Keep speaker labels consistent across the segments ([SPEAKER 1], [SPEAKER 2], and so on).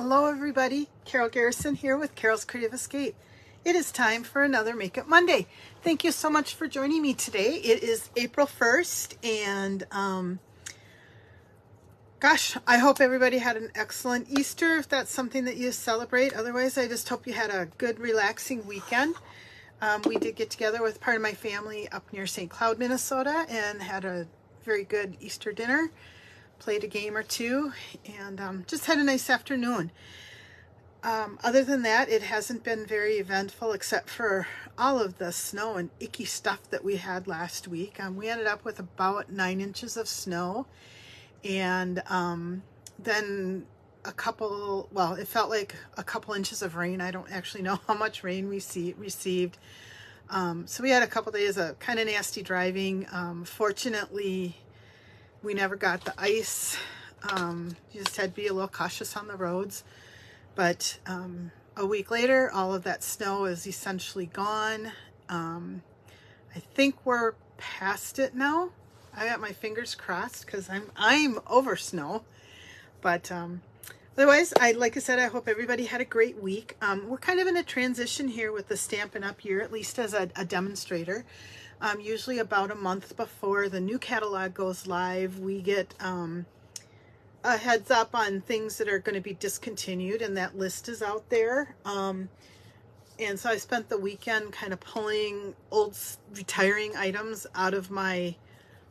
[SPEAKER 1] Hello everybody, Carol Garrison here with Carol's Creative Escape. It is time for another Makeup Monday. Thank you so much for joining me today. It is April 1st and gosh, I hope everybody had an excellent Easter if that's something that you celebrate. Otherwise, I just hope you had a good relaxing weekend. We did get together with part of my family up near St. Cloud, Minnesota and had a very good Easter dinner. Played a game or two, and just had a nice afternoon. Other than that, it hasn't been very eventful except for all of the snow and icky stuff that we had last week. We ended up with about 9 inches of snow, and then it felt like a couple inches of rain. I don't actually know how much rain we received. So we had a couple days of kind of nasty driving. Fortunately, we never got the ice. You just had to be a little cautious on the roads. But a week later, all of that snow is essentially gone. I think we're past it now. I got my fingers crossed because I'm over snow. But otherwise, like I said, I hope everybody had a great week. We're kind of in a transition here with the Stampin' Up! Year, at least as a demonstrator. Usually about a month before the new catalog goes live, we get a heads up on things that are going to be discontinued, and that list is out there. And so I spent the weekend kind of pulling old retiring items out of my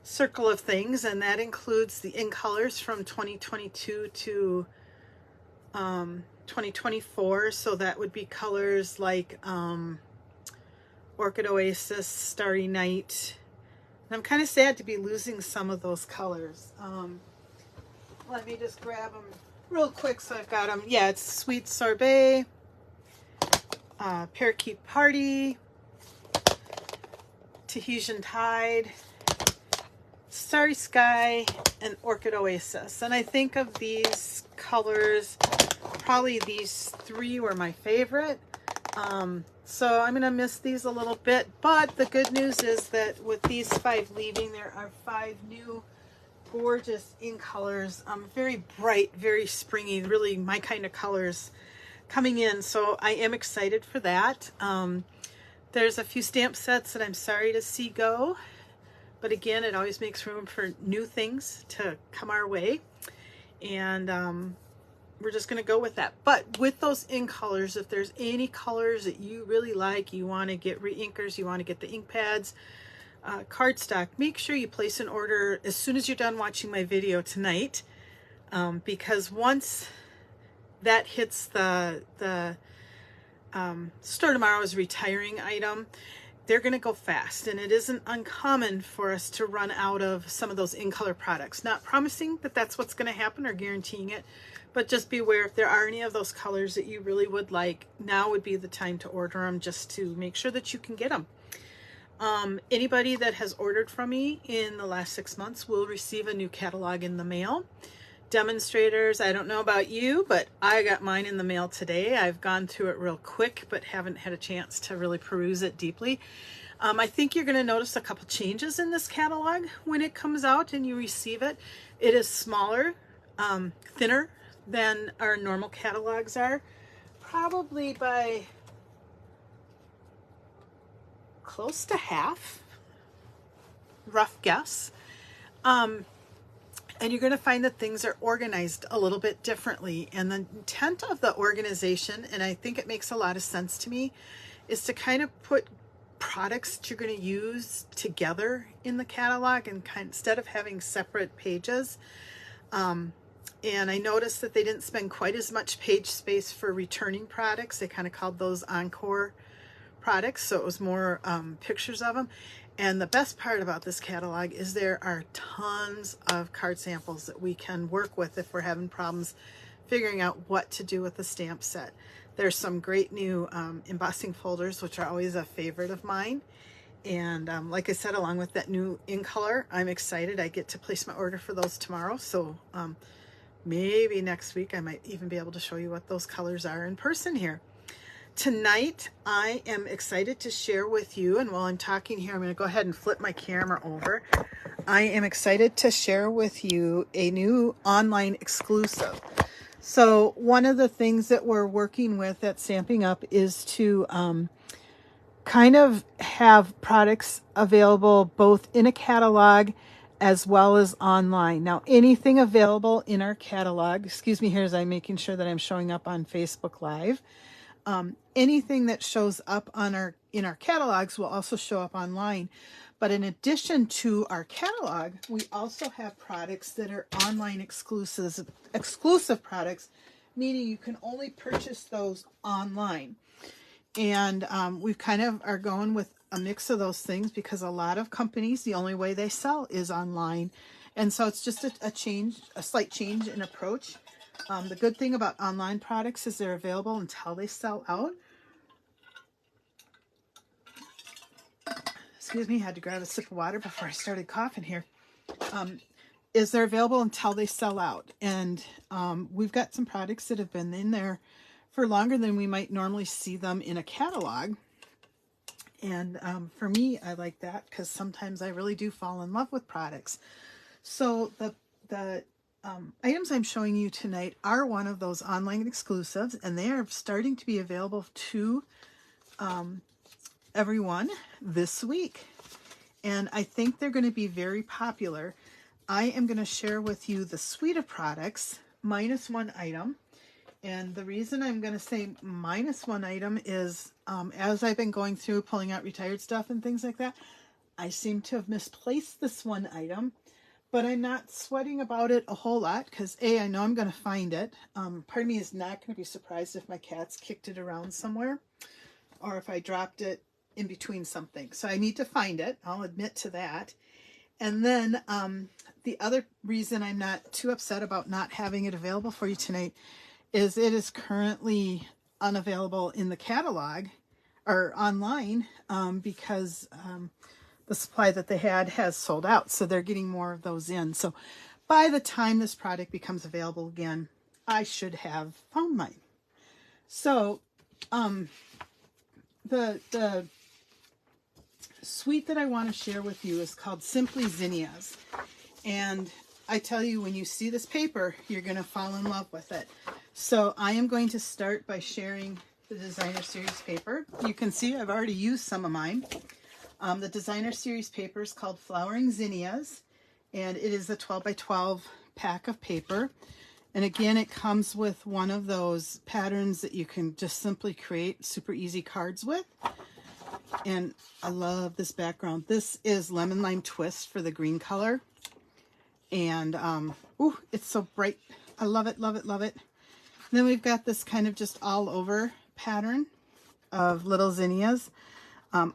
[SPEAKER 1] circle of things, and that includes the in colors from 2022 to 2024. So that would be colors like Orchid Oasis, Starry Night. And I'm kind of sad to be losing some of those colors. Let me just grab them real quick so I've got them. Yeah, it's Sweet Sorbet, Parakeet Party, Tahitian Tide, Starry Sky, and Orchid Oasis. And I think of these colors, probably these three were my favorite. So I'm going to miss these a little bit, but the good news is that with these 5 leaving, there are 5 new gorgeous in colors, very bright, very springy, really my kind of colors coming in. So I am excited for that. There's a few stamp sets that I'm sorry to see go, but again, it always makes room for new things to come our way. And we're just going to go with that. But with those in colors, if there's any colors that you really like, you want to get re-inkers, you want to get the ink pads, cardstock, make sure you place an order as soon as you're done watching my video tonight, because once that hits the store tomorrow's retiring item, they're going to go fast, and it isn't uncommon for us to run out of some of those in color products. Not promising that that's what's going to happen or guaranteeing it, but just be aware if there are any of those colors that you really would like, now would be the time to order them, just to make sure that you can get them. Anybody that has ordered from me in the last 6 months will receive a new catalog in the mail. Demonstrators, I don't know about you, but I got mine in the mail today. I've gone through it real quick, but haven't had a chance to really peruse it deeply. I think you're going to notice a couple changes in this catalog when it comes out and you receive it. It is smaller, thinner than our normal catalogs are, probably by close to half, rough guess. And you're going to find that things are organized a little bit differently. And the intent of the organization, and I think it makes a lot of sense to me, is to kind of put products that you're going to use together in the catalog, and instead of having separate pages. And I noticed that they didn't spend quite as much page space for returning products. They kind of called those encore products, so it was more pictures of them. And the best part about this catalog is there are tons of card samples that we can work with if we're having problems figuring out what to do with the stamp set. There's some great new embossing folders, which are always a favorite of mine. And like I said, along with that new in color, I'm excited. I get to place my order for those tomorrow. So maybe next week I might even be able to show you what those colors are in person here. Tonight, I am excited to share with you, and while I'm talking here, I'm going to go ahead and flip my camera over. I am excited to share with you a new online exclusive. So one of the things that we're working with at Stamping Up is to kind of have products available both in a catalog as well as online. Now, anything available in our catalog, excuse me here as I'm making sure that I'm showing up on Facebook Live. Anything that shows up on in our catalogs will also show up online. But in addition to our catalog, we also have products that are online exclusive products, meaning you can only purchase those online. And we kind of are going with a mix of those things because a lot of companies, the only way they sell is online. And so it's just a slight change in approach. The good thing about online products is they're available until they sell out. Excuse me, had to grab a sip of water before I started coughing here. Is they're available until they sell out. And we've got some products that have been in there for longer than we might normally see them in a catalog. And for me, I like that because sometimes I really do fall in love with products. So the items I'm showing you tonight are one of those online exclusives, and they are starting to be available to everyone this week. And I think they're going to be very popular. I am going to share with you the suite of products minus one item. And the reason I'm going to say minus one item is as I've been going through pulling out retired stuff and things like that, I seem to have misplaced this one item. But I'm not sweating about it a whole lot because A, I know I'm going to find it. Part of me is not going to be surprised if my cats kicked it around somewhere or if I dropped it in between something. So I need to find it. I'll admit to that. And then the other reason I'm not too upset about not having it available for you tonight is it is currently unavailable in the catalog or online because the supply that they had has sold out. So they're getting more of those in. So by the time this product becomes available again, I should have found mine. So the suite that I want to share with you is called Simply Zinnias. And I tell you, when you see this paper, you're going to fall in love with it. So I am going to start by sharing the Designer Series paper. You can see I've already used some of mine. The Designer Series paper is called Flowering Zinnias, and it is a 12 by 12 pack of paper. And again, it comes with one of those patterns that you can just simply create super easy cards with. And I love this background. This is Lemon Lime Twist for the green color. And, ooh, it's so bright. I love it, love it, love it. And then we've got this kind of just all over pattern of little zinnias.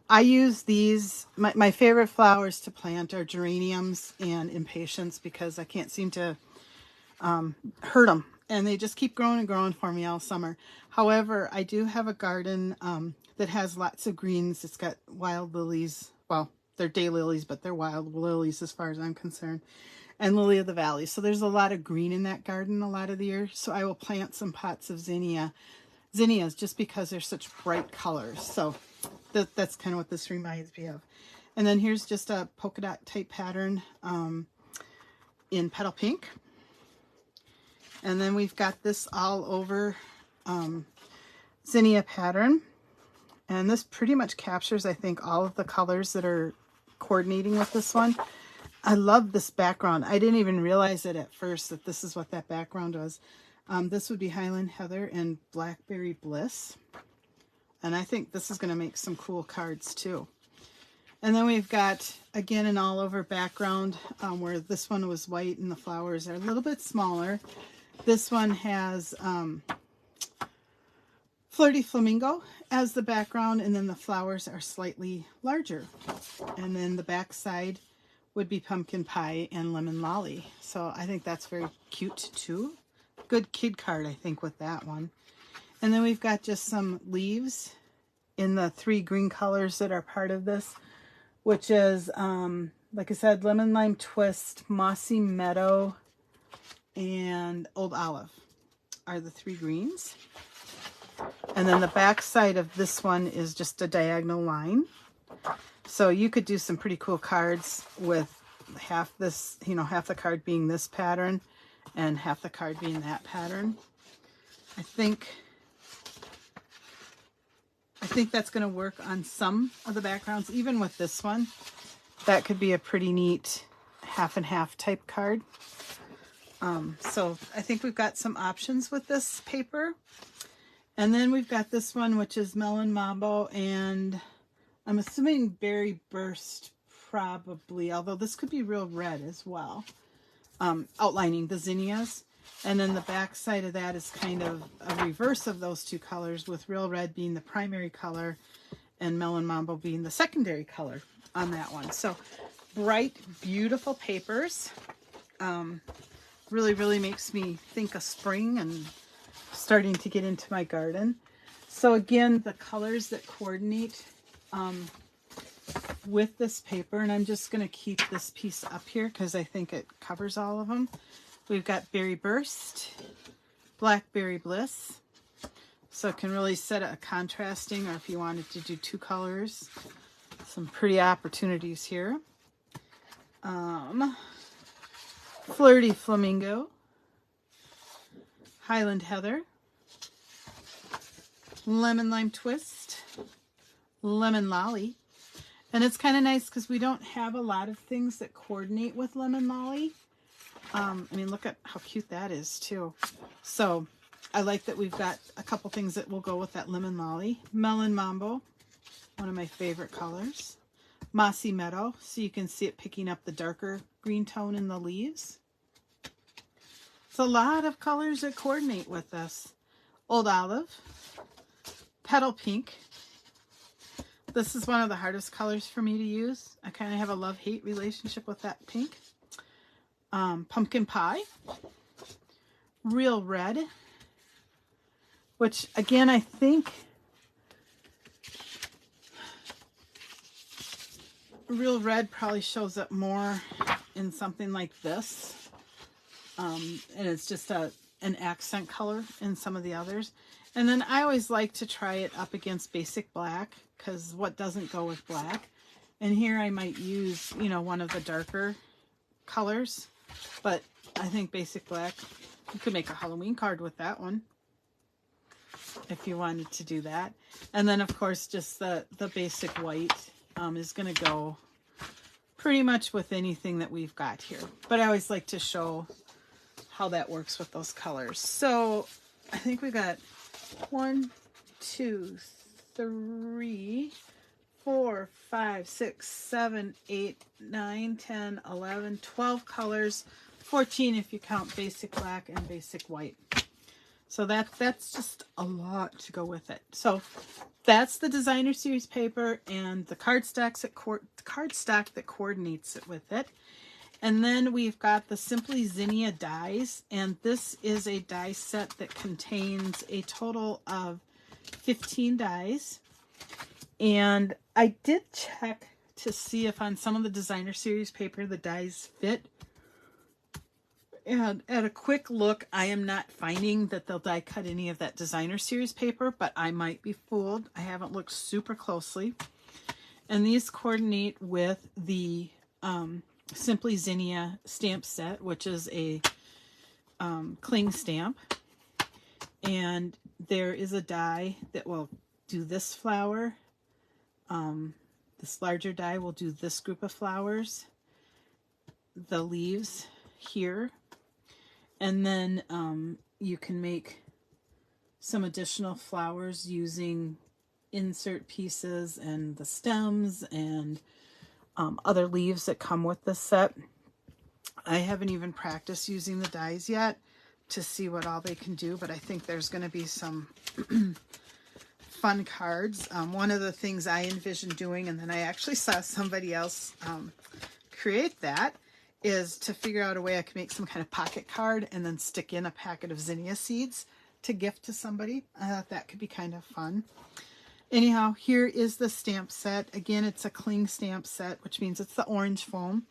[SPEAKER 1] I use these, my favorite flowers to plant are geraniums and impatiens because I can't seem to hurt them. And they just keep growing and growing for me all summer. However, I do have a garden that has lots of greens. It's got wild lilies. Well, they're daylilies, but they're wild lilies as far as I'm concerned. And lily of the valley. So there's a lot of green in that garden a lot of the year. So I will plant some pots of zinnias just because they're such bright colors. So that's kind of what this reminds me of. And then here's just a polka dot type pattern in petal pink. And then we've got this all over zinnia pattern. And this pretty much captures, I think, all of the colors that are coordinating with this one. I love this background. I didn't even realize it at first that this is what that background was. This would be Highland Heather and Blackberry Bliss. And I think this is going to make some cool cards too. And then we've got, again, an all over background where this one was white and the flowers are a little bit smaller. This one has Flirty Flamingo as the background, and then the flowers are slightly larger. And then the back side would be Pumpkin Pie and Lemon Lolly. So I think that's very cute too. Good kid card, I think, with that one. And then we've got just some leaves in the 3 green colors that are part of this, which is, like I said, Lemon Lime Twist, Mossy Meadow, and Old Olive are the 3 greens. And then the back side of this one is just a diagonal line. So you could do some pretty cool cards with half this, half the card being this pattern and half the card being that pattern. I think that's going to work on some of the backgrounds. Even with this one, that could be a pretty neat half and half type card. So I think we've got some options with this paper. And then we've got this one, which is Melon Mambo, and I'm assuming Berry Burst probably, although this could be Real Red as well, outlining the zinnias. And then the back side of that is kind of a reverse of those two colors, with Real Red being the primary color and Melon Mambo being the secondary color on that one. So bright, beautiful papers. Really, really makes me think of spring and starting to get into my garden. So again, the colors that coordinate with this paper, and I'm just going to keep this piece up here because I think it covers all of them. We've got Berry Burst, Blackberry Bliss, so it can really set a contrasting, or if you wanted to do two colors, some pretty opportunities here. Flirty Flamingo, Highland Heather, Lemon Lime Twist, Lemon Lolly. And it's kind of nice because we don't have a lot of things that coordinate with Lemon Lolly. I mean, look at how cute that is too. So I like that we've got a couple things that will go with that Lemon Lolly. Melon Mambo, one of my favorite colors. Mossy Meadow, so you can see it picking up the darker green tone in the leaves. It's a lot of colors that coordinate with this. Old Olive, Petal Pink. This is one of the hardest colors for me to use. I kind of have a love-hate relationship with that pink. Pumpkin Pie, Real Red, which again, I think Real Red probably shows up more in something like this. And it's just an accent color in some of the others. And then I always like to try it up against Basic Black, because what doesn't go with black? And here I might use, you know, one of the darker colors, but I think Basic Black, you could make a Halloween card with that one if you wanted to do that. And then of course just the basic white is going to go pretty much with anything that we've got here. But I always like to show how that works with those colors. So I think we got 1, 2, 3, 4, 5, 6, 7, 8, 9, 10, 11, 12 colors, 14 if you count Basic Black and Basic White. So that's just a lot to go with it. So that's the designer series paper and the cardstock that coordinates it with it. And then we've got the Simply Zinnia dies, and this is a die set that contains a total of 15 dies. And I did check to see if on some of the designer series paper the dies fit. And at a quick look, I am not finding that they'll die cut any of that designer series paper, but I might be fooled. I haven't looked super closely. And these coordinate with the Simply Zinnia stamp set, which is a cling stamp. And there is a die that will do this flower. This larger die will do this group of flowers. The leaves here. And then you can make some additional flowers using insert pieces and the stems and other leaves that come with this set. I haven't even practiced using the dies yet to see what all they can do, but I think there's going to be some fun cards. One of the things I envisioned doing, and then I actually saw somebody else create that, is to figure out a way I could make some kind of pocket card and then stick in a packet of zinnia seeds to gift to somebody. I thought that could be kind of fun. Anyhow, here is the stamp set. Again, it's a cling stamp set, which means it's the orange foam.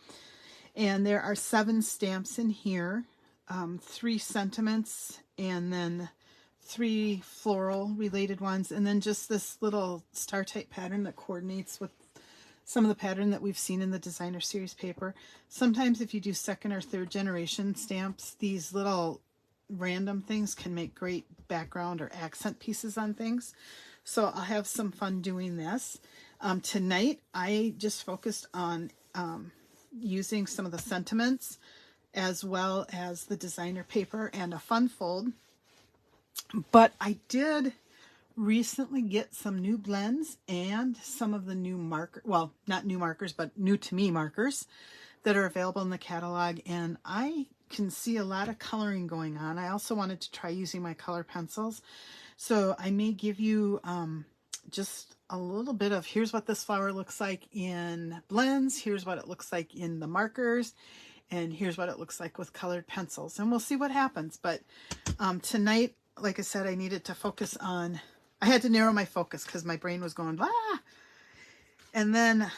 [SPEAKER 1] And there are 7 stamps in here, 3 sentiments, and then 3 floral related ones, and then just this little star type pattern that coordinates with some of the pattern that we've seen in the designer series paper. Sometimes if you do second or third generation stamps, these little random things can make great background or accent pieces on things. So I'll have some fun doing this. Tonight, I just focused on using some of the sentiments as well as the designer paper and a fun fold. But I did recently get some new blends and some of the new marker, well, not new markers, but new to me markers that are available in the catalog. And I can see a lot of coloring going on. I also wanted to try using my color pencils. So I may give you just a little bit of, here's what this flower looks like in blends, here's what it looks like in the markers, and here's what it looks like with colored pencils. And we'll see what happens. But tonight, like I said, I needed to focus on, I had to narrow my focus because my brain was going blah. And then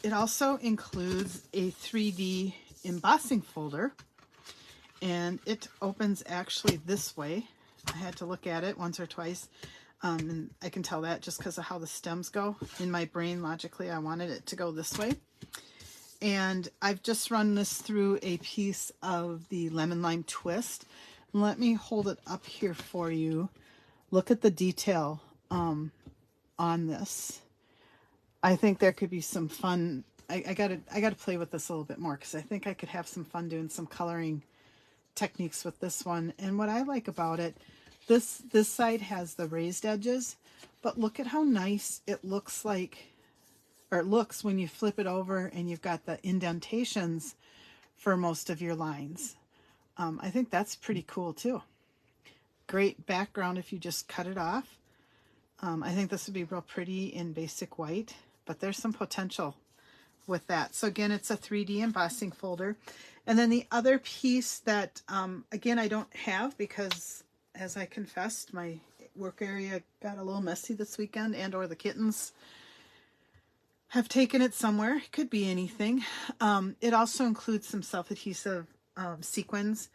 [SPEAKER 1] it also includes a 3D embossing folder, and it opens actually this way. I had to look at it once or twice, and I can tell that just because of how the stems go. In my brain, logically, I wanted it to go this way. And I've just run this through a piece of the lemon lime twist. Let me hold it up here for you. Look at the detail on this. I think there could be some fun. I gotta play with this a little bit more because I think I could have some fun doing some coloring techniques with this one. And what I like about it, this side has the raised edges, but look at how nice it looks like, or it looks when you flip it over and you've got the indentations for most of your lines. I think that's pretty cool too. Great background if you just cut it off. I think this would be real pretty in basic white, but there's some potential with that. So again, it's a 3D embossing folder. And then the other piece that, again, I don't have because, as I confessed, my work area got a little messy this weekend, and or the kittens have taken it somewhere. It could be anything. It also includes some self-adhesive sequins,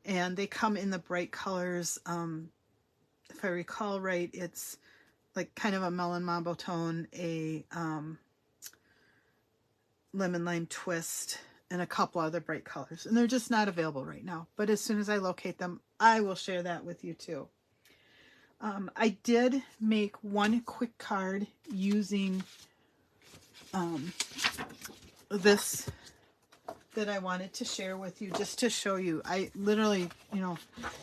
[SPEAKER 1] and they come in the bright colors. If I recall right, it's like kind of a melon mambo tone, a lemon lime twist, and a couple other bright colors. And they're just not available right now. But as soon as I locate them, I will share that with you too. I did make one quick card using this that I wanted to share with you just to show you. I literally,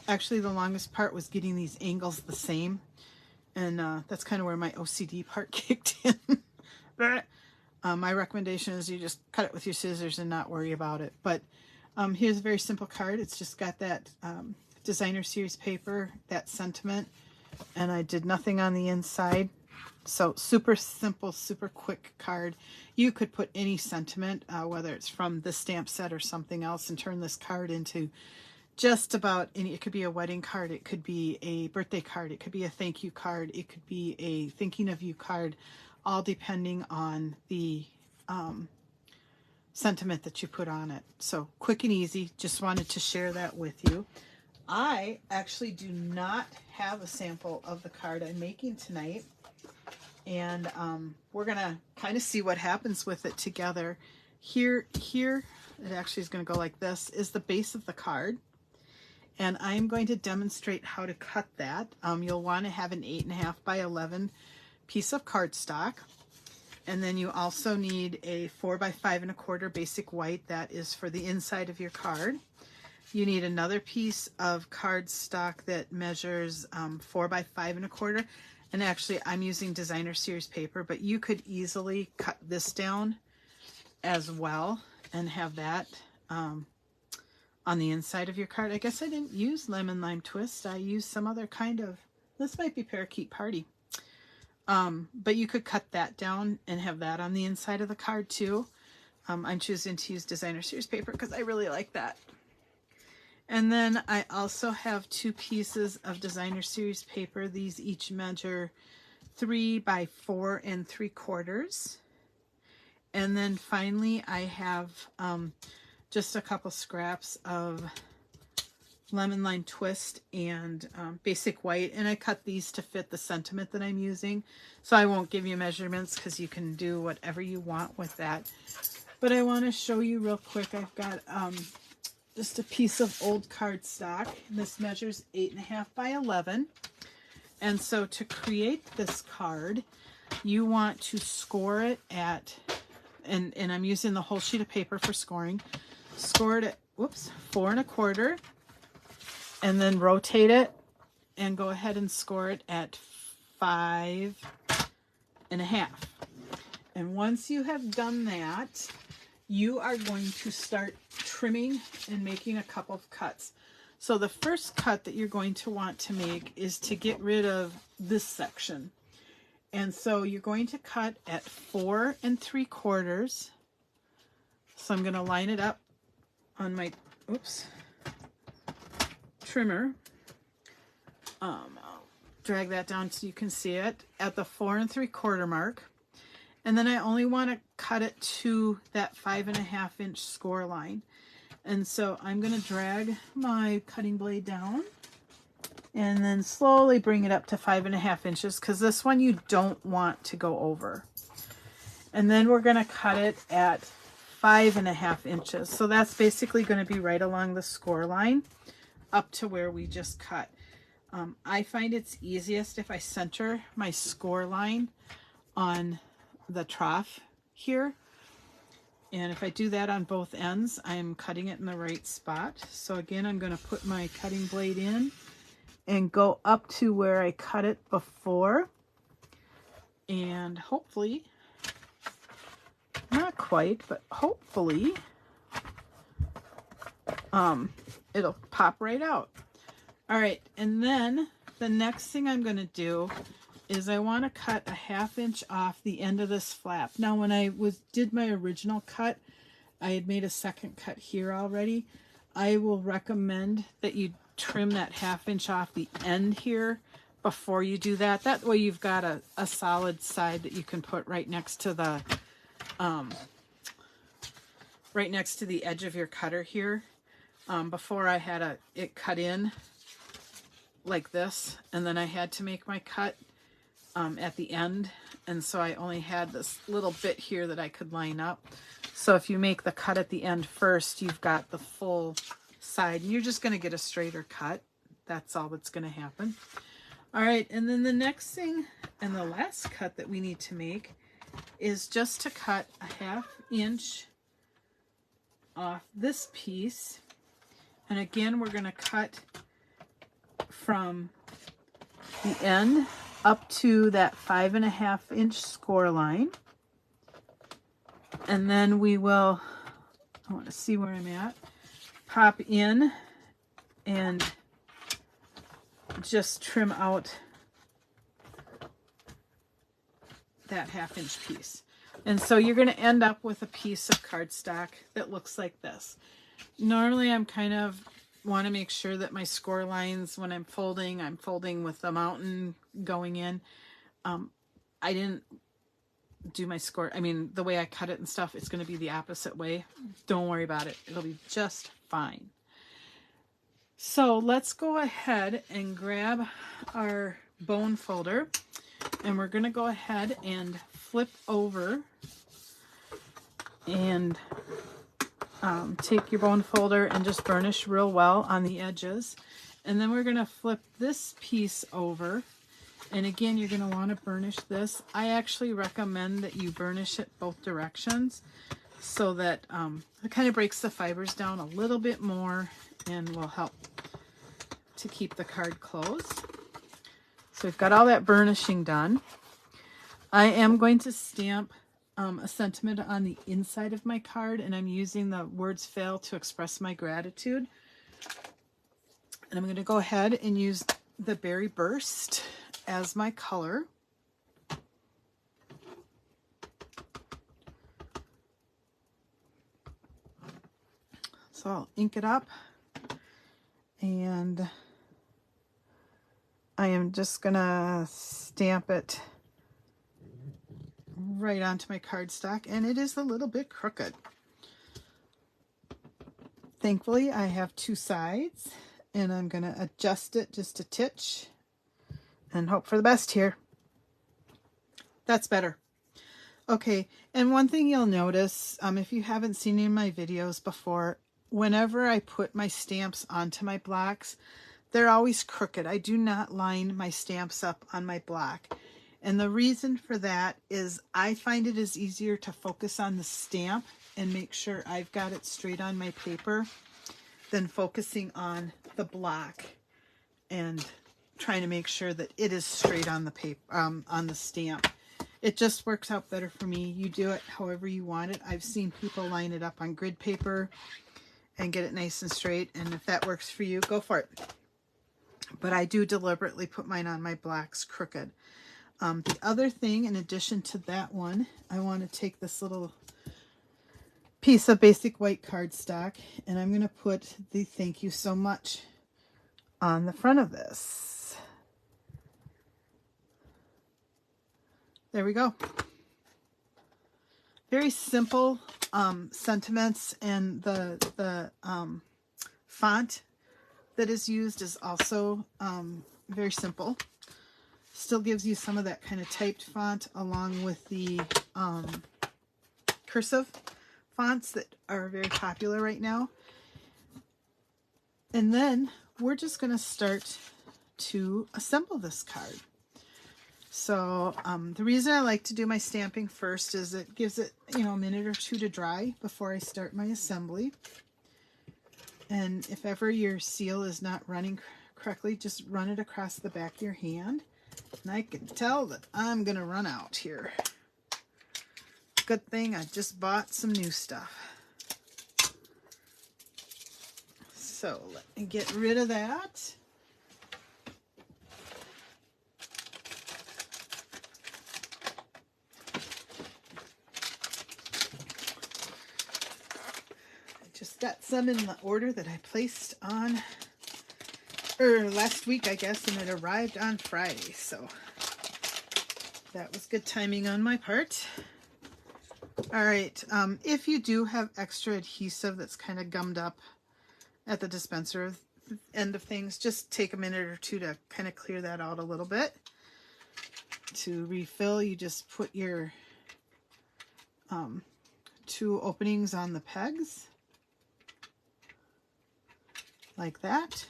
[SPEAKER 1] actually the longest part was getting these angles the same. And that's kind of where my OCD part kicked in. But my recommendation is you just cut it with your scissors and not worry about it. But here's a very simple card. It's just got that designer series paper, that sentiment, and I did nothing on the inside. So super simple, super quick card. You could put any sentiment, whether it's from the stamp set or something else, and turn this card into just about any. It could be a wedding card, it could be a birthday card, it could be a thank you card, it could be a thinking of you card, all depending on the sentiment that you put on it. So quick and easy. Just wanted to share that with you. I actually do not have a sample of the card I'm making tonight, and we're gonna kind of see what happens with it together. Here it actually is going to go like this, is the base of the card, and I'm going to demonstrate how to cut that. You'll want to have an 8.5 by 11 piece of cardstock, and then you also need a 4 by 5 1/4 basic white. That is for the inside of your card. You need another piece of cardstock that measures 4 by 5 1/4, and actually I'm using designer series paper, but you could easily cut this down as well and have that on the inside of your card. I guess I didn't use lemon lime twist. I used some other kind of, this might be parakeet party. But you could cut that down and have that on the inside of the card too. I'm choosing to use designer series paper because I really like that. And then I also have 2 pieces of designer series paper. These each measure 3 by 4 3/4. And then finally I have just a couple scraps of lemon lime twist and basic white, and I cut these to fit the sentiment that I'm using. So I won't give you measurements because you can do whatever you want with that. But I want to show you real quick. I've got just a piece of old cardstock. This measures 8.5 by 11. And so to create this card, you want to score it at, and I'm using the whole sheet of paper for scoring, score it at, whoops, 4 1/4, and then rotate it and go ahead and score it at 5 1/2. And once you have done that, you are going to start trimming and making a couple of cuts. So the first cut that you're going to want to make is to get rid of this section. And so you're going to cut at 4 3/4. So I'm going to line it up on my, trimmer. I'll drag that down so you can see it at the 4 3/4 mark. And then I only want to cut it to that 5 1/2 inch score line. And so I'm going to drag my cutting blade down and then slowly bring it up to 5 1/2 inches, because this one you don't want to go over. And then we're going to cut it at 5 1/2 inches. So that's basically going to be right along the score line up to where we just cut. I find it's easiest if I center my score line on the trough here. And if I do that on both ends, I'm cutting it in the right spot. So again, I'm going to put my cutting blade in and go up to where I cut it before. And hopefully, not quite, but hopefully, it'll pop right out. All right, and then the next thing I'm going to do is I want to cut a 1/2 inch off the end of this flap. Now, when I did my original cut, I had made a second cut here already. I will recommend that you trim that 1/2 inch off the end here before you do that. That way you've got a solid side that you can put right next to the edge of your cutter here. Before I had it cut in like this, and then I had to make my cut at the end, and so I only had this little bit here that I could line up. So if you make the cut at the end first, you've got the full side. You're just going to get a straighter cut. That's all that's going to happen. All right, and then the next thing and the last cut that we need to make is just to cut a 1/2 inch off this piece. And again, we're going to cut from the end up to that 5 1/2 inch score line. And then we will, I want to see where I'm at, pop in and just trim out that 1/2 inch piece. And so you're going to end up with a piece of cardstock that looks like this. Normally I'm kind of want to make sure that my score lines, when I'm folding with the mountain going in. I didn't do my score, the way I cut it and stuff, it's going to be the opposite way. Don't worry about it. It'll be just fine. So let's go ahead and grab our bone folder, and we're going to go ahead and flip over and take your bone folder and just burnish real well on the edges. And then we're going to flip this piece over. And again, you're going to want to burnish this. I actually recommend that you burnish it both directions so that it kind of breaks the fibers down a little bit more and will help to keep the card closed. So we've got all that burnishing done. I am going to stamp a sentiment on the inside of my card, and I'm using the words fail to express my gratitude. And I'm going to go ahead and use the Berry Burst as my color. So I'll ink it up, and I am just going to stamp it right onto my cardstock, and it is a little bit crooked. Thankfully, I have two sides, and I'm going to adjust it just a titch and hope for the best here. That's better. Okay, and one thing you'll notice, if you haven't seen any of my videos before, whenever I put my stamps onto my blocks, they're always crooked. I do not line my stamps up on my block. And the reason for that is I find it is easier to focus on the stamp and make sure I've got it straight on my paper than focusing on the block and trying to make sure that it is straight on the paper, on the stamp. It just works out better for me. You do it however you want it. I've seen people line it up on grid paper and get it nice and straight, and if that works for you, go for it. But I do deliberately put mine on my blocks crooked. The other thing, in addition to that one, I want to take this little piece of basic white cardstock, and I'm going to put the thank you so much on the front of this. There we go. Very simple sentiments, and the font that is used is also very simple. Still gives you some of that kind of typed font along with the cursive fonts that are very popular right now. And then we're just going to start to assemble this card. So the reason I like to do my stamping first is it gives it, you know, a minute or two to dry before I start my assembly. And if ever your seal is not running correctly, just run it across the back of your hand. And I can tell that I'm going to run out here. Good thing I just bought some new stuff. So let me get rid of that. I just got some in the order that I placed on last week, I guess, and it arrived on Friday, so that was good timing on my part. All right, if you do have extra adhesive that's kind of gummed up at the dispenser end of things, just take a minute or two to kind of clear that out a little bit. To refill, you just put your 2 openings on the pegs like that.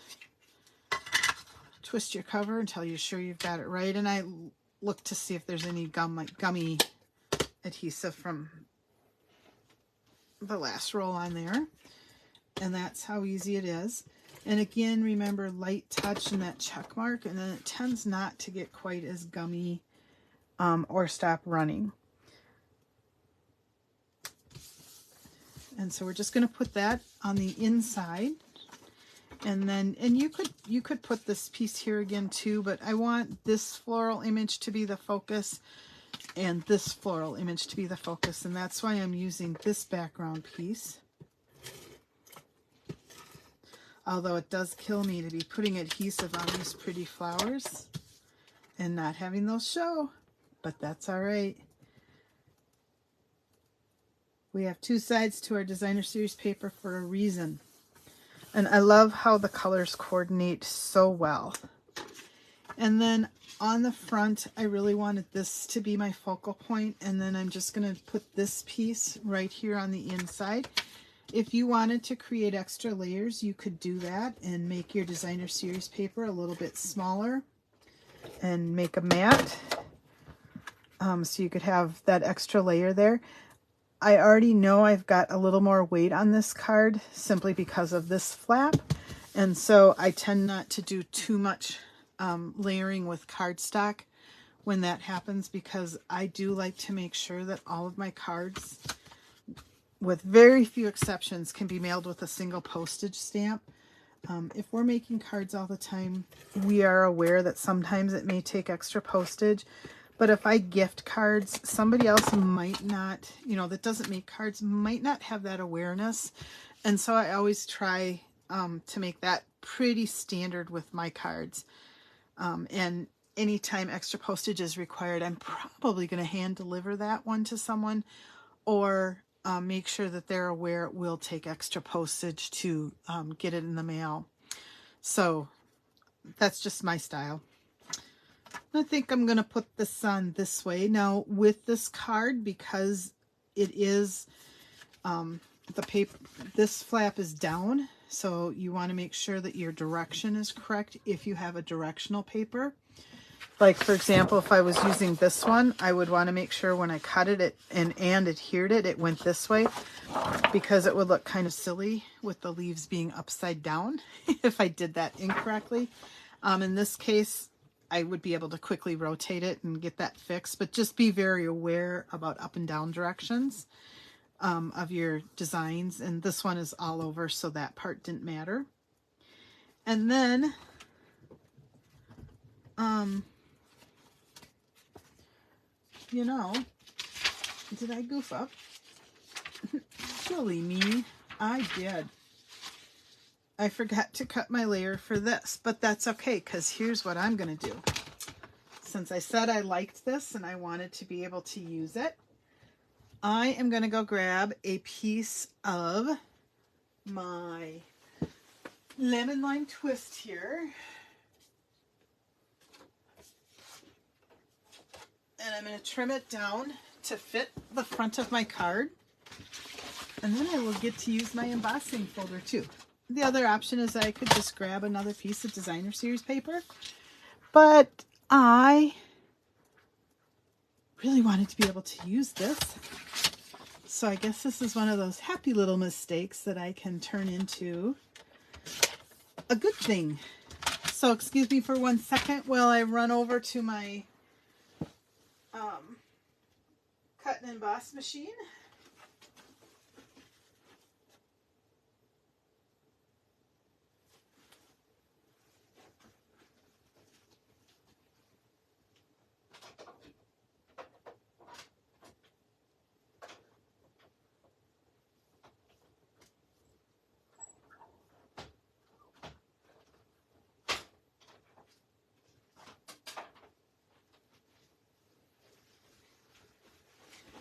[SPEAKER 1] Twist your cover until you're sure you've got it right, and I look to see if there's any gummy adhesive from the last roll on there. And that's how easy it is. And again, remember, light touch and that check mark, and then it tends not to get quite as gummy or stop running. And so we're just going to put that on the inside. And then, and you could put this piece here again too, but I want this floral image to be the focus and this floral image to be the focus, and that's why I'm using this background piece. Although it does kill me to be putting adhesive on these pretty flowers and not having those show, but that's all right. We have 2 sides to our designer series paper for a reason. And I love how the colors coordinate so well. And then on the front, I really wanted this to be my focal point, and then I'm just going to put this piece right here on the inside. If you wanted to create extra layers, you could do that and make your designer series paper a little bit smaller and make a mat, so you could have that extra layer there. I already know I've got a little more weight on this card simply because of this flap, and so I tend not to do too much layering with cardstock when that happens, because I do like to make sure that all of my cards, with very few exceptions, can be mailed with a single postage stamp. If we're making cards all the time, we are aware that sometimes it may take extra postage. But if I gift cards, somebody else might not, you know, that doesn't make cards, might not have that awareness. And so I always try to make that pretty standard with my cards. And anytime extra postage is required, I'm probably going to hand deliver that one to someone, or make sure that they're aware it will take extra postage to get it in the mail. So that's just my style. I think I'm going to put this on this way. Now with this card, because it is the paper, this flap is down, so you want to make sure that your direction is correct if you have a directional paper. Like, for example, if I was using this one, I would want to make sure when I cut it, and adhered it, it went this way, because it would look kind of silly with the leaves being upside down if I did that incorrectly. In this case, I would be able to quickly rotate it and get that fixed, but just be very aware about up and down directions of your designs. And this one is all over, so that part didn't matter. And then you know, did I goof up? Silly me, I did. I forgot to cut my layer for this, but that's okay, because here's what I'm going to do. Since I said I liked this and I wanted to be able to use it, I am going to go grab a piece of my lemon lime twist here. And I'm going to trim it down to fit the front of my card. And then I will get to use my embossing folder too. The other option is I could just grab another piece of designer series paper. But I really wanted to be able to use this. So I guess this is one of those happy little mistakes that I can turn into a good thing. So excuse me for 1 second while I run over to my cut and emboss machine.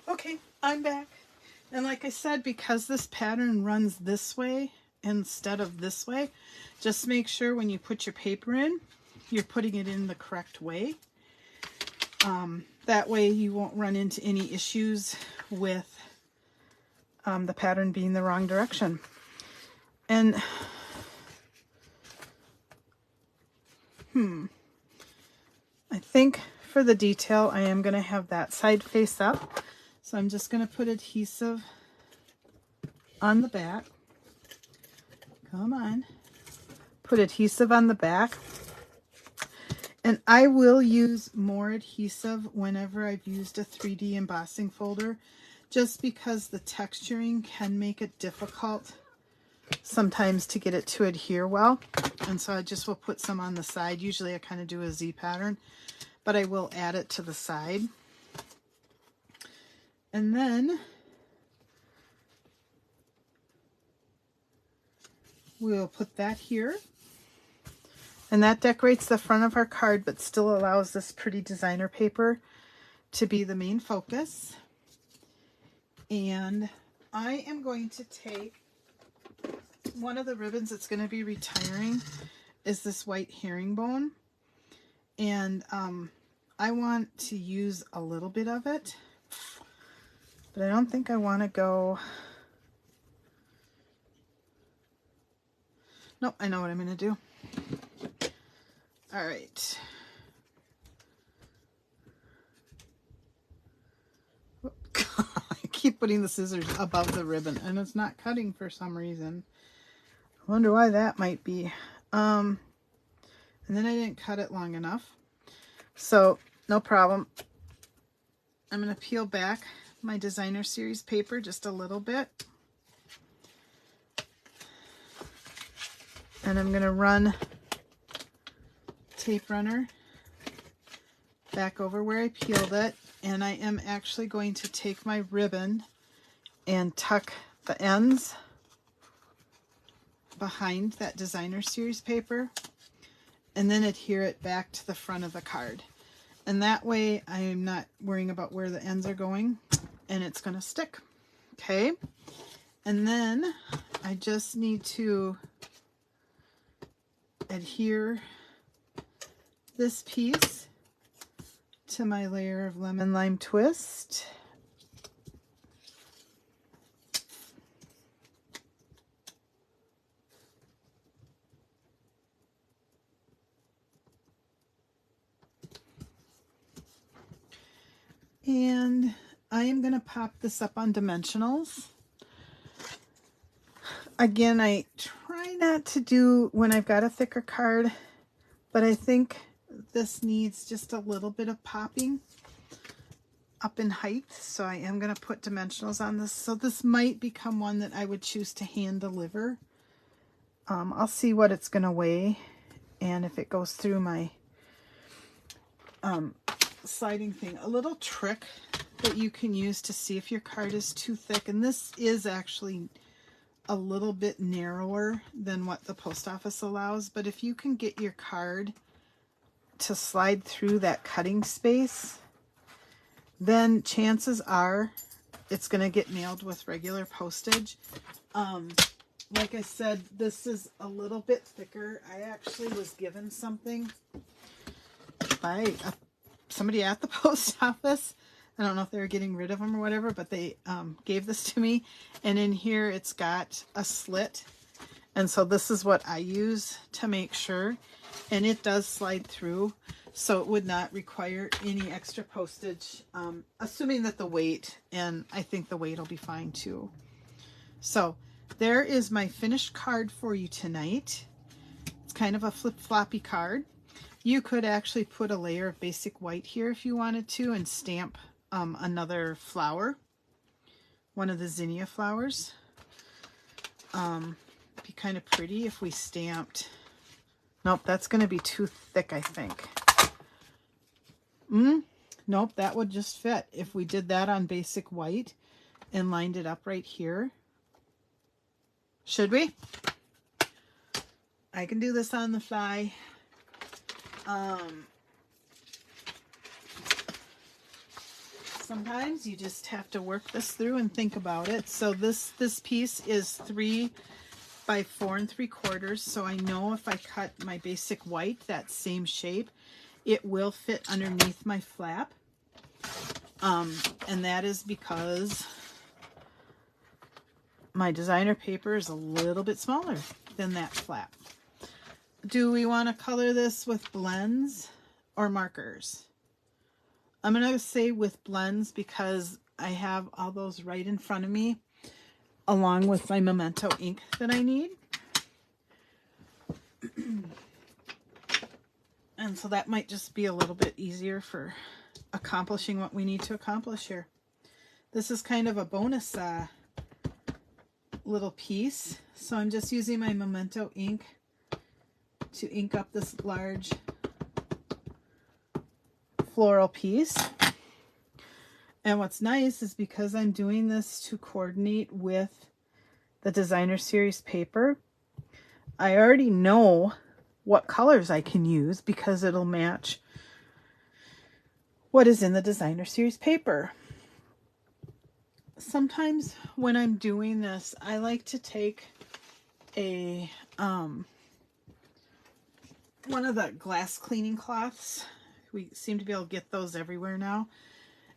[SPEAKER 1] Okay, I'm back. And like I said, because this pattern runs this way instead of this way, just make sure when you put your paper in, you're putting it in the correct way. That way you won't run into any issues with the pattern being the wrong direction. And I think for the detail, I am going to have that side face up. So I'm just going to put adhesive on the back. Come on. Put adhesive on the back. And I will use more adhesive whenever I've used a 3D embossing folder, just because the texturing can make it difficult sometimes to get it to adhere well. And so I just will put some on the side. Usually I kind of do a Z pattern, but I will add it to the side. And then we'll put that here. And that decorates the front of our card, but still allows this pretty designer paper to be the main focus. And I am going to take one of the ribbons that's going to be retiring is this white herringbone. And I want to use a little bit of it, but I don't think I want to go. Nope, I know what I'm going to do. All right. I keep putting the scissors above the ribbon and it's not cutting for some reason. I wonder why that might be. And then I didn't cut it long enough. So no problem. I'm going to peel back my designer series paper just a little bit. And I'm going to run tape runner back over where I peeled it, and I am actually going to take my ribbon and tuck the ends behind that designer series paper and then adhere it back to the front of the card. And that way I'm not worrying about where the ends are going and it's going to stick. Okay, and then I just need to adhere this piece to my layer of lemon lime twist. And I am going to pop this up on dimensionals. Again, I try not to do when I've got a thicker card, but I think this needs just a little bit of popping up in height. So I am going to put dimensionals on this. So this might become one that I would choose to hand deliver. I'll see what it's going to weigh and if it goes through my sliding thing. A little trick that you can use to see if your card is too thick, and this is actually a little bit narrower than what the post office allows, but if you can get your card to slide through that cutting space, then chances are it's going to get mailed with regular postage. Like I said, this is a little bit thicker. I actually was given something by somebody at the post office. I don't know if they were getting rid of them or whatever, but they gave this to me. And in here, it's got a slit. And so this is what I use to make sure. And it does slide through, so it would not require any extra postage, assuming that the weight, and I think the weight will be fine too. So there is my finished card for you tonight. It's kind of a flip-floppy card. You could actually put a layer of basic white here if you wanted to and stamp another flower, one of the zinnia flowers. Be kind of pretty if we stamped. Nope, that's going to be too thick, I think. Nope, that would just fit if we did that on basic white and lined it up right here. Should we? I can do this on the fly. Sometimes you just have to work this through and think about it. So this piece is 3 by 4 3/4. So I know if I cut my basic white that same shape, it will fit underneath my flap. And that is because my designer paper is a little bit smaller than that flap. Do we want to color this with blends or markers? I'm going to say with blends because I have all those right in front of me, along with my Memento ink that I need. And so that might just be a little bit easier for accomplishing what we need to accomplish here. This is kind of a bonus little piece. So I'm just using my Memento ink to ink up this large floral piece. And what's nice is because I'm doing this to coordinate with the designer series paper, I already know what colors I can use because it'll match what is in the designer series paper. Sometimes when I'm doing this, I like to take a one of the glass cleaning cloths. We seem to be able to get those everywhere now.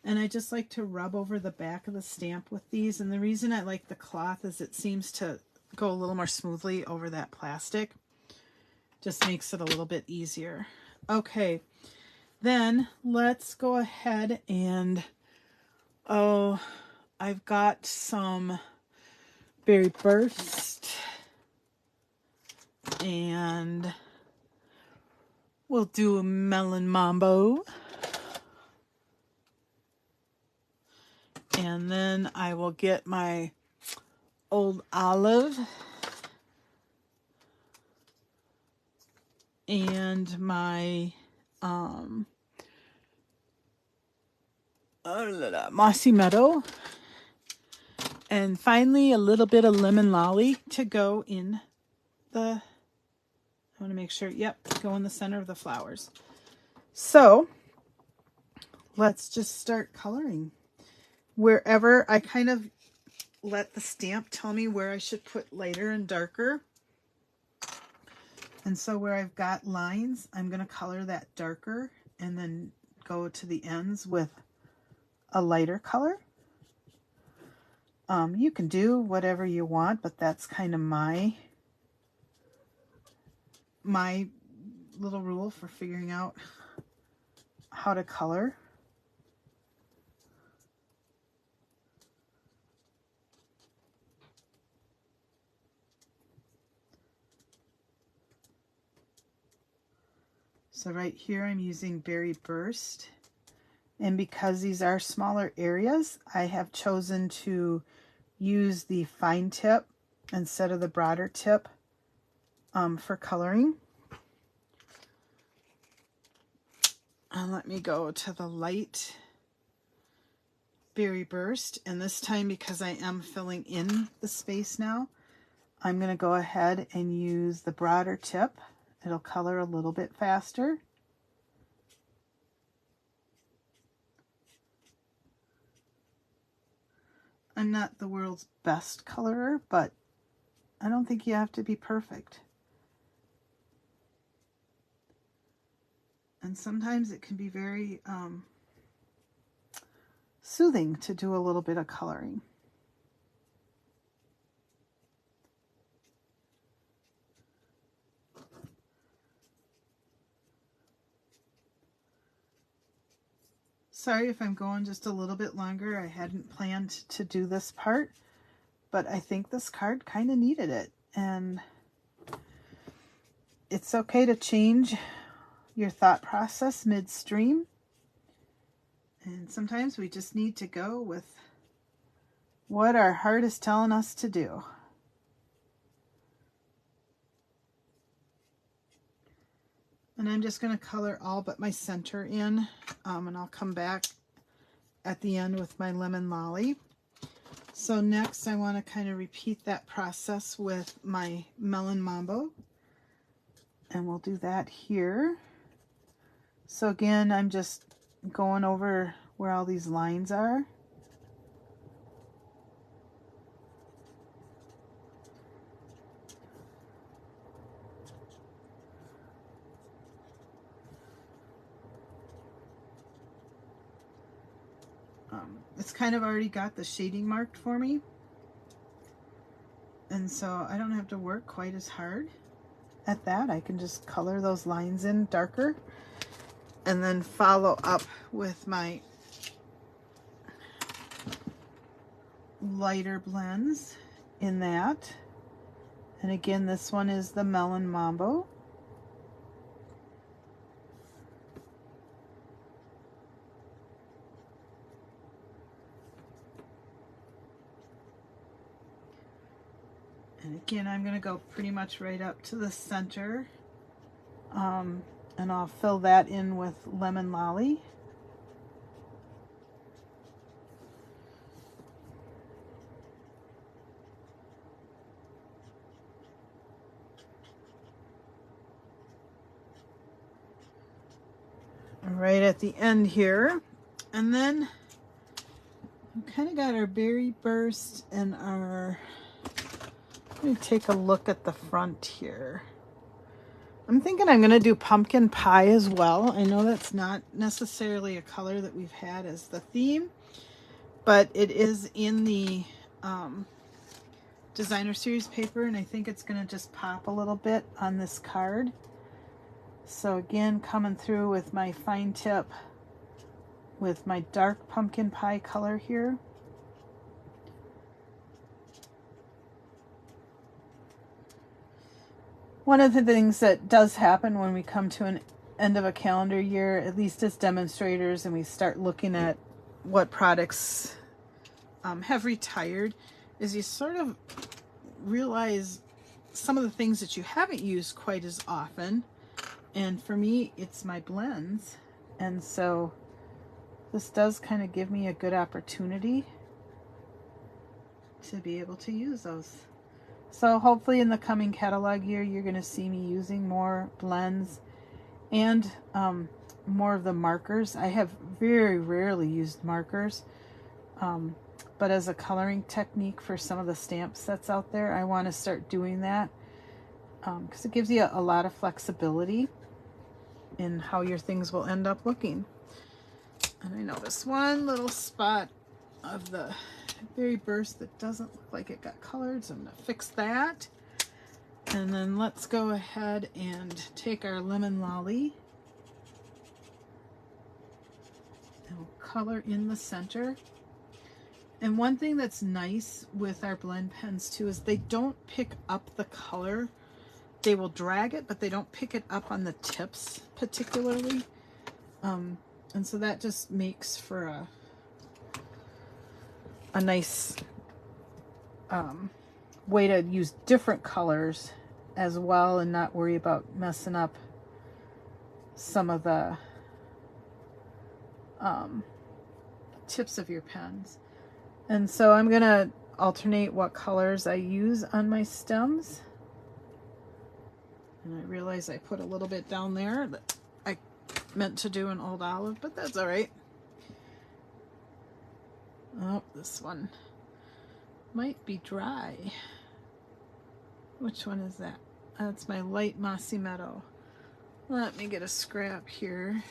[SPEAKER 1] And I just like to rub over the back of the stamp with these. And the reason I like the cloth is it seems to go a little more smoothly over that plastic. Just makes it a little bit easier. Okay, then let's go ahead and, I've got some Berry Burst, and we'll do a Melon Mambo. And then I will get my Old Olive and my Mossy Meadow. And finally, a little bit of Lemon Lolly to go in the, I want to make sure, yep, go in the center of the flowers. So let's just start coloring. Wherever I kind of let the stamp tell me where I should put lighter and darker. And so where I've got lines, I'm going to color that darker and then go to the ends with a lighter color. You can do whatever you want, but that's kind of my little rule for figuring out how to color. So right here I'm using Berry Burst, and because these are smaller areas, I have chosen to use the fine tip instead of the broader tip for coloring. And let me go to the light Berry Burst, and this time, because I am filling in the space now, I'm going to go ahead and use the broader tip. It'll color a little bit faster. I'm not the world's best colorer, but I don't think you have to be perfect. And sometimes it can be very soothing to do a little bit of coloring. Sorry if I'm going just a little bit longer. I hadn't planned to do this part, but I think this card kind of needed it. And it's okay to change your thought process midstream. And sometimes we just need to go with what our heart is telling us to do. And I'm just going to color all but my center in, and I'll come back at the end with my Lemon Lolly. So next I want to kind of repeat that process with my Melon Mambo, and we'll do that here. So again, I'm just going over where all these lines are. It's kind of already got the shading marked for me, and so I don't have to work quite as hard at that. I can just color those lines in darker and then follow up with my lighter blends in that. And again, this one is the Melon Mambo. And again, I'm going to go pretty much right up to the center, and I'll fill that in with Lemon Lolly. Right at the end here. And then we kind of got our Berry Burst and our... Let me take a look at the front here. I'm thinking I'm going to do Pumpkin Pie as well. I know that's not necessarily a color that we've had as the theme, but it is in the designer series paper, and I think it's going to just pop a little bit on this card. So again, coming through with my fine tip with my dark pumpkin pie color here. One of the things that does happen when we come to an end of a calendar year, at least as demonstrators, and we start looking at what products have retired, is you sort of realize some of the things that you haven't used quite as often. And for me, it's my blends. And so this does kind of give me a good opportunity to be able to use those. So hopefully in the coming catalog year, you're going to see me using more blends and more of the markers. I have very rarely used markers, but as a coloring technique for some of the stamp sets out there, I want to start doing that because it gives you a lot of flexibility in how your things will end up looking. And I noticed one little spot of the Berry Burst that doesn't look like it got colored, so I'm going to fix that. And then let's go ahead and take our Lemon Lolly and we'll color in the center. And one thing that's nice with our blend pens too is they don't pick up the color they will drag it, but they don't pick it up on the tips particularly. And so that just makes for a nice way to use different colors as well and not worry about messing up some of the tips of your pens. And so I'm gonna alternate what colors I use on my stems. And I realize I put a little bit down there that I meant to do an old olive, but that's all right. Oh, this one might be dry. Which one is that? That's my light mossy meadow. Let me get a scrap here.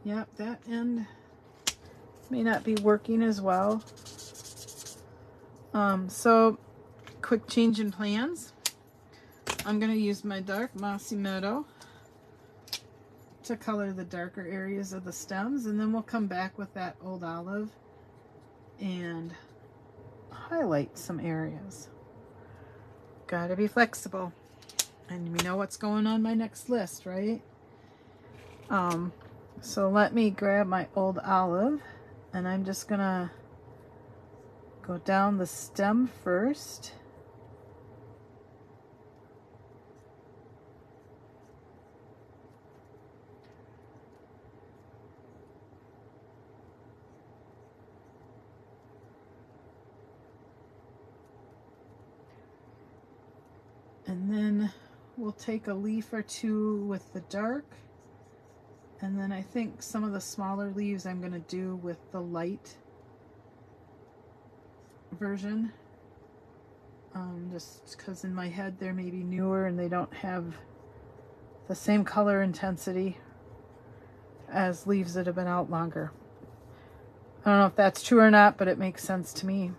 [SPEAKER 1] Yep, that end may not be working as well. So quick change in plans. I'm going to use my dark mossy meadow to color the darker areas of the stems, and then we'll come back with that old olive and highlight some areas. Gotta be flexible, and we know what's going on my next list, right? So let me grab my old olive, and I'm just gonna go down the stem first. And then we'll take a leaf or two with the dark. And then I think some of the smaller leaves I'm going to do with the light version. Just because in my head they're maybe newer and they don't have the same color intensity as leaves that have been out longer. I don't know if that's true or not, but it makes sense to me.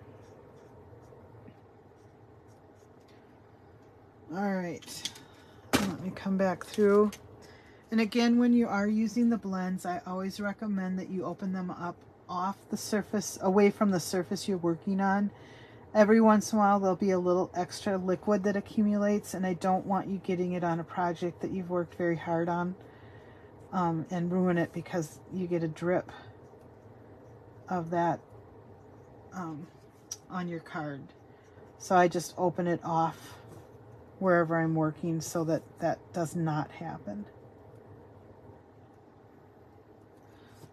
[SPEAKER 1] All right, let me come back through. And again, when you are using the blends, I always recommend that you open them up off the surface, away from the surface you're working on. Every once in a while, there'll be a little extra liquid that accumulates, and I don't want you getting it on a project that you've worked very hard on and ruin it because you get a drip of that on your card. So I just open it off wherever I'm working so that that does not happen.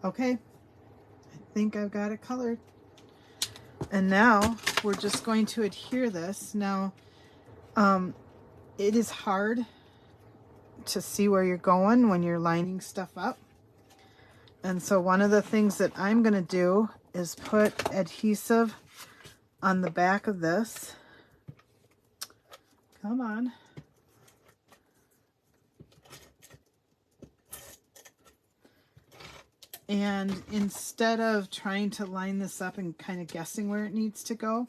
[SPEAKER 1] Okay, I think I've got it colored. And now we're just going to adhere this. Now, it is hard to see where you're going when you're lining stuff up. And so one of the things that I'm going to do is put adhesive on the back of this. Come on. And instead of trying to line this up and kind of guessing where it needs to go,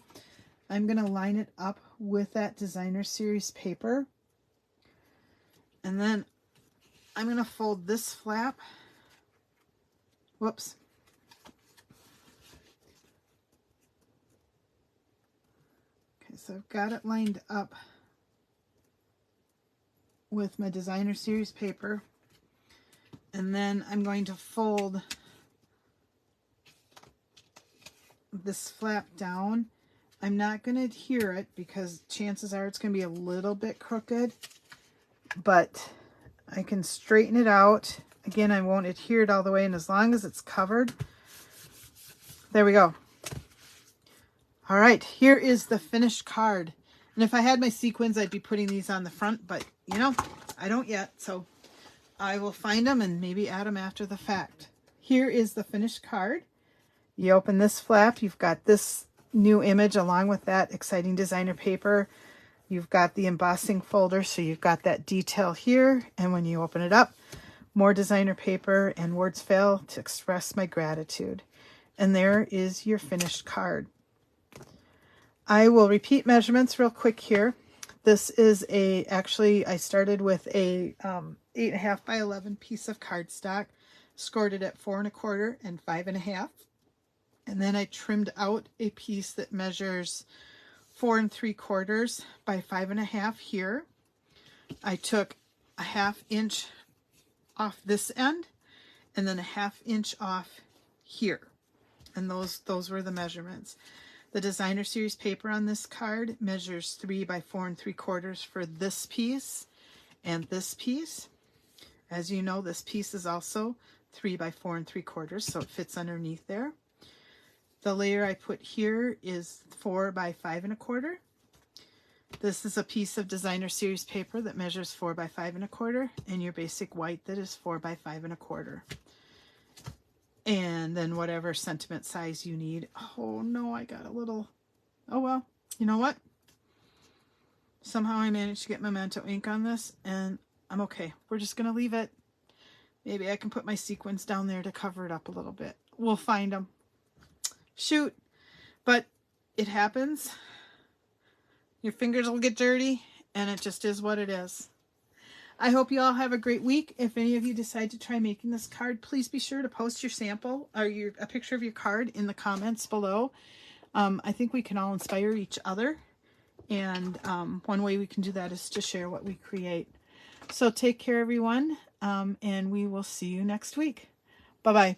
[SPEAKER 1] I'm going to line it up with that designer series paper. And then I'm going to fold this flap. Whoops. Okay, so I've got it lined up with my designer series paper. And then I'm going to fold this flap down. I'm not going to adhere it because chances are it's going to be a little bit crooked, but I can straighten it out. Again, I won't adhere it all the way, and as long as it's covered, there we go. All right, here is the finished card. And if I had my sequins, I'd be putting these on the front, but you know, I don't yet, so I will find them and maybe add them after the fact. Here is the finished card. You open this flap, you've got this new image along with that exciting designer paper. You've got the embossing folder, so you've got that detail here. And when you open it up, more designer paper and words fail to express my gratitude. And there is your finished card. I will repeat measurements real quick here. This is actually I started with a 8.5 by 11 piece of cardstock, scored it at 4 1/4 and 5 1/2. And then I trimmed out a piece that measures 4 3/4 by 5.5 here. I took a 1/2 inch off this end and then a 1/2 inch off here. And those were the measurements. The designer series paper on this card measures 3 by 4 3/4 for this piece and this piece. As you know, this piece is also 3 by 4 3/4, so it fits underneath there. The layer I put here is 4 by 5 1/4. This is a piece of designer series paper that measures 4 by 5 1/4, and your basic white that is 4 by 5 1/4. And then whatever sentiment size you need. Oh no, I got a little, oh well, you know what? Somehow I managed to get Memento ink on this, and I'm okay. We're just going to leave it. Maybe I can put my sequins down there to cover it up a little bit. We'll find them. Shoot. But it happens. Your fingers will get dirty, and it just is what it is. I hope you all have a great week. If any of you decide to try making this card, please be sure to post your sample or a picture of your card in the comments below. I think we can all inspire each other. And one way we can do that is to share what we create. So take care, everyone, and we will see you next week. Bye-bye.